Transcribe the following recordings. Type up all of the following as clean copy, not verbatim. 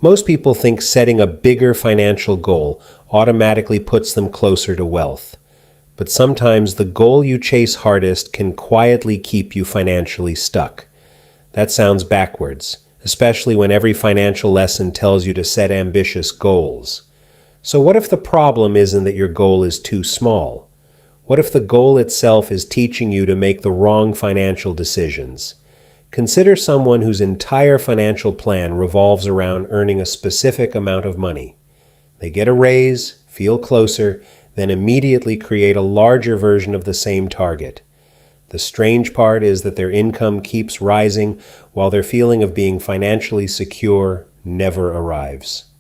Most people think setting a bigger financial goal automatically puts them closer to wealth. But sometimes the goal you chase hardest can quietly keep you financially stuck. That sounds backwards, especially when every financial lesson tells you to set ambitious goals. So what if the problem isn't that your goal is too small? What if the goal itself is teaching you to make the wrong financial decisions? Consider someone whose entire financial plan revolves around earning a specific amount of money. They get a raise, feel closer, then immediately create a larger version of the same target. The strange part is that their income keeps rising while their feeling of being financially secure never arrives.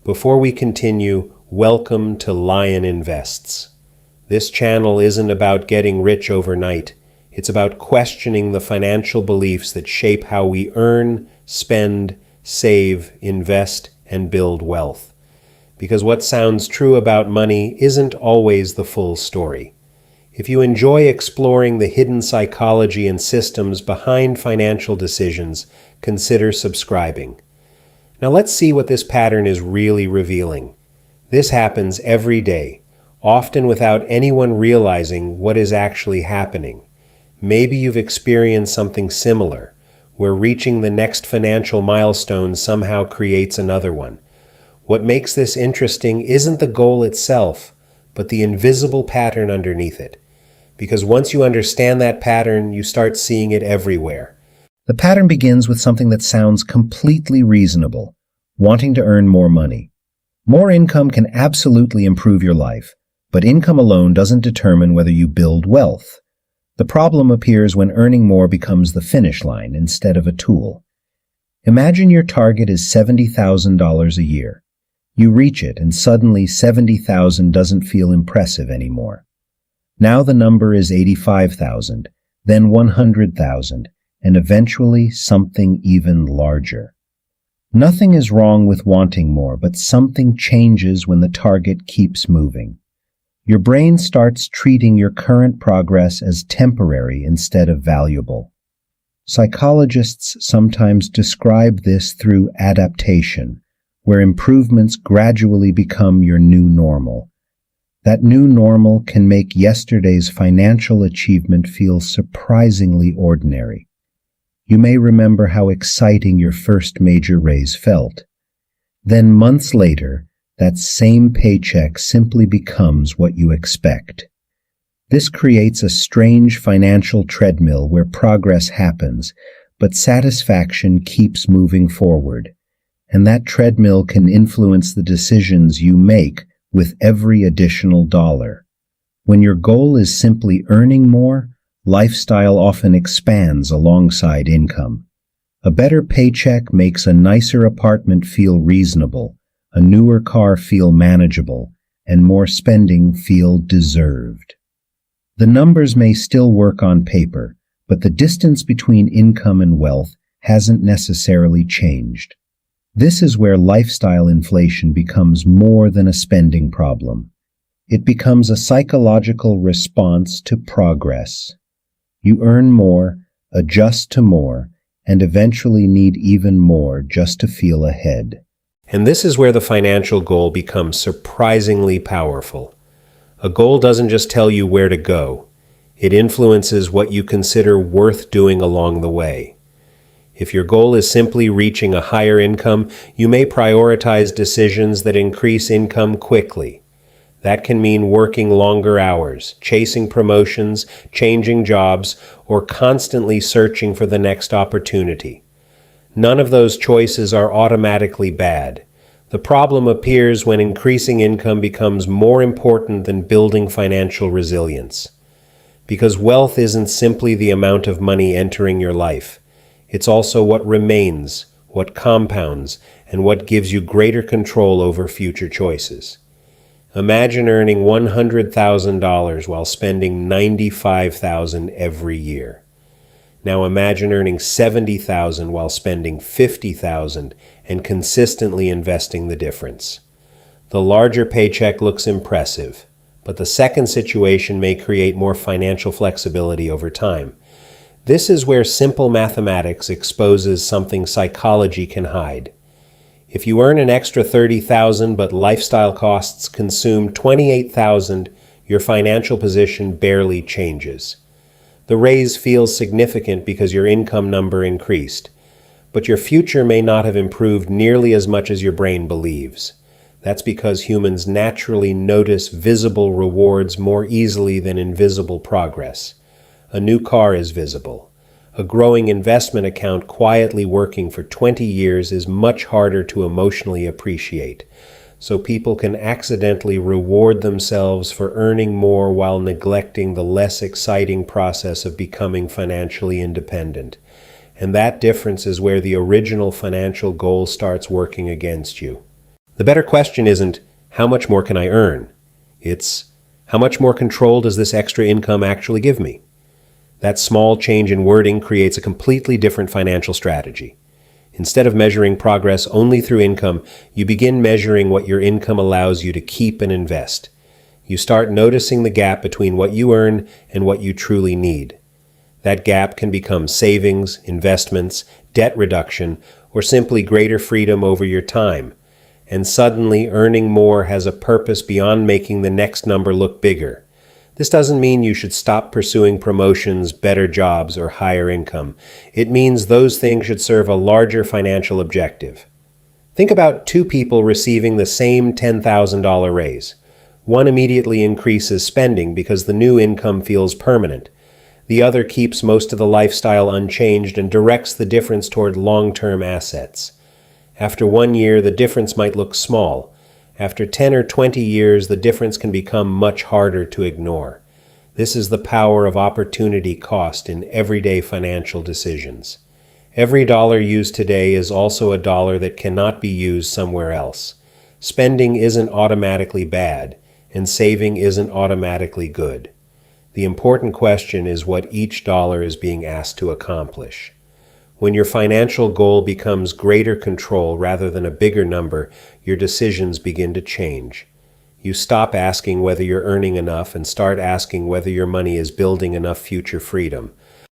Before we continue, welcome to Lion Invests. This channel isn't about getting rich overnight. It's about questioning the financial beliefs that shape how we earn, spend, save, invest, and build wealth. Because what sounds true about money isn't always the full story. If you enjoy exploring the hidden psychology and systems behind financial decisions, consider subscribing. Now let's see what this pattern is really revealing. This happens every day, often without anyone realizing what is actually happening. Maybe you've experienced something similar, where reaching the next financial milestone somehow creates another one. What makes this interesting isn't the goal itself, but the invisible pattern underneath it. Because once you understand that pattern, you start seeing it everywhere. The pattern begins with something that sounds completely reasonable: wanting to earn more money. More income can absolutely improve your life, but income alone doesn't determine whether you build wealth. The problem appears when earning more becomes the finish line instead of a tool. Imagine your target is $70,000 a year. You reach it, and suddenly $70,000 doesn't feel impressive anymore. Now the number is $85,000, then $100,000, and eventually something even larger. Nothing is wrong with wanting more, but something changes when the target keeps moving. Your brain starts treating your current progress as temporary instead of valuable. Psychologists sometimes describe this through adaptation, where improvements gradually become your new normal. That new normal can make yesterday's financial achievement feel surprisingly ordinary. You may remember how exciting your first major raise felt. Then months later, that same paycheck simply becomes what you expect. This creates a strange financial treadmill where progress happens, but satisfaction keeps moving forward. And that treadmill can influence the decisions you make with every additional dollar. When your goal is simply earning more, lifestyle often expands alongside income. A better paycheck makes a nicer apartment feel reasonable, a newer car feel manageable, and more spending feel deserved. The numbers may still work on paper, but the distance between income and wealth hasn't necessarily changed. This is where lifestyle inflation becomes more than a spending problem. It becomes a psychological response to progress. You earn more, adjust to more, and eventually need even more just to feel ahead. And this is where the financial goal becomes surprisingly powerful. A goal doesn't just tell you where to go. It influences what you consider worth doing along the way. If your goal is simply reaching a higher income, you may prioritize decisions that increase income quickly. That can mean working longer hours, chasing promotions, changing jobs, or constantly searching for the next opportunity. None of those choices are automatically bad. The problem appears when increasing income becomes more important than building financial resilience. Because wealth isn't simply the amount of money entering your life. It's also what remains, what compounds, and what gives you greater control over future choices. Imagine earning $100,000 while spending $95,000 every year. Now imagine earning $70,000 while spending $50,000 and consistently investing the difference. The larger paycheck looks impressive, but the second situation may create more financial flexibility over time. This is where simple mathematics exposes something psychology can hide. If you earn an extra $30,000 but lifestyle costs consume $28,000, your financial position barely changes. The raise feels significant because your income number increased, but your future may not have improved nearly as much as your brain believes. That's because humans naturally notice visible rewards more easily than invisible progress. A new car is visible. A growing investment account quietly working for 20 years is much harder to emotionally appreciate, so people can accidentally reward themselves for earning more while neglecting the less exciting process of becoming financially independent. And that difference is where the original financial goal starts working against you. The better question isn't, how much more can I earn? It's, how much more control does this extra income actually give me? That small change in wording creates a completely different financial strategy. Instead of measuring progress only through income, you begin measuring what your income allows you to keep and invest. You start noticing the gap between what you earn and what you truly need. That gap can become savings, investments, debt reduction, or simply greater freedom over your time. And suddenly earning more has a purpose beyond making the next number look bigger. This doesn't mean you should stop pursuing promotions, better jobs, or higher income. It means those things should serve a larger financial objective. Think about two people receiving the same $10,000 raise. One immediately increases spending because the new income feels permanent. The other keeps most of the lifestyle unchanged and directs the difference toward long-term assets. After 1 year, the difference might look small. After 10 or 20 years, the difference can become much harder to ignore. This is the power of opportunity cost in everyday financial decisions. Every dollar used today is also a dollar that cannot be used somewhere else. Spending isn't automatically bad, and saving isn't automatically good. The important question is what each dollar is being asked to accomplish. When your financial goal becomes greater control rather than a bigger number, your decisions begin to change. You stop asking whether you're earning enough and start asking whether your money is building enough future freedom.